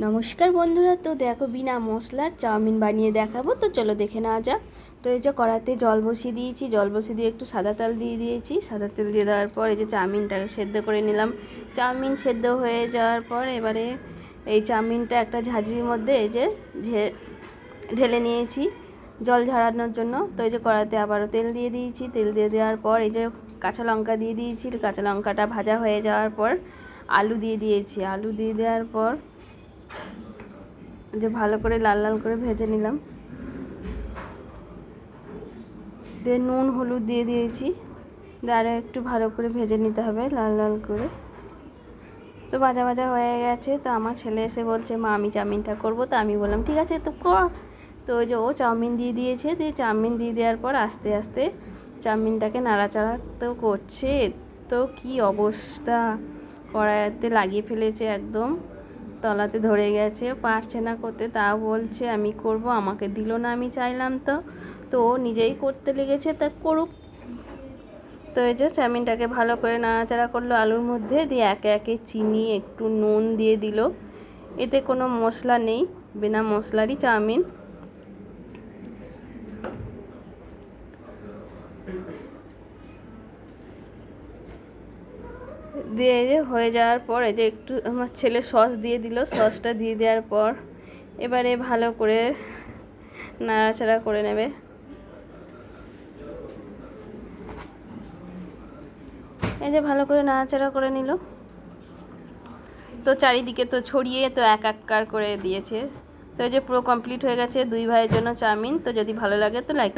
নমস্কার বন্ধুরা, তো দেখো বিনা মশলার চাউমিন বানিয়ে দেখাবো। তো চলো দেখে নেওয়া যাক। তো এই যে কড়াতে জল বসিয়ে দিয়েছি, জল বসিয়ে দিয়ে একটু সাদা তেল দিয়ে দিয়েছি। সাদা তেল দিয়ে দেওয়ার পর এই যে চাউমিনটাকে সেদ্ধ করে নিলাম। চাউমিন সেদ্ধ হয়ে যাওয়ার পর এবারে এই চাউমিনটা একটা ঝাঁঝরির মধ্যে এই যে ঢেলে নিয়েছি জল ঝরানোর জন্য। তো এই যে কড়াতে আবারও তেল দিয়ে দিয়েছি। তেল দিয়ে দেওয়ার পর এই যে কাঁচা লঙ্কা দিয়ে দিয়েছি। কাঁচা লঙ্কাটা ভাজা হয়ে যাওয়ার পর আলু দিয়ে দিয়েছি। আলু দিয়ে দেওয়ার পর যে ভালো করে লাল লাল করে ভেজে নিলাম। দিয়ে নুন হলুদ দিয়ে দিয়েছি। আরও একটু ভালো করে ভেজে নিতে হবে লাল লাল করে। তো ভাজা ভাজা হয়ে গেছে। তো আমার ছেলে এসে বলছে, মা আমি চাউমিনটা করবো। তো আমি বললাম ঠিক আছে তো কর। তো ওই যে ও চাউমিন দিয়ে দিয়েছে। দিয়ে চাউমিন দিয়ে দেওয়ার পর আস্তে আস্তে চাউমিনটাকে নাড়াচাড়া তো করছে। তো কি অবস্থা, কড়াইতে লাগিয়ে ফেলেছে, একদম তলাতে ধরে গেছে, পারছে না করতে। তা বলছে আমি করব, আমাকে দিল না, আমি চাইলাম। তো ও নিজেই করতে লেগেছে, তা করুক। তো এই যে চাউমিনটাকে ভালো করে নাড়াচাড়া করলো আলুর মধ্যে। দিয়ে একে একে চিনি একটু নুন দিয়ে দিল। এতে কোনো মশলা নেই, বিনা মশলারই চাউমিন। দিয়ে এই যে হয়ে যাওয়ার পর এই যে একটু আমার ছেলে সস দিয়ে দিল। সসটা দিয়ে দেওয়ার পর এবারে ভালো করে নাড়াচাড়া করে নেবে। এই যে ভালো করে নাড়াচাড়া করে নিল। তো চারিদিকে তো ছড়িয়ে তো এক এক করে দিয়েছে। তো এই যে পুরো কমপ্লিট হয়ে গেছে দুই ভাইয়ের জন্য চাউমিন। তো যদি ভালো লাগে তো লাইক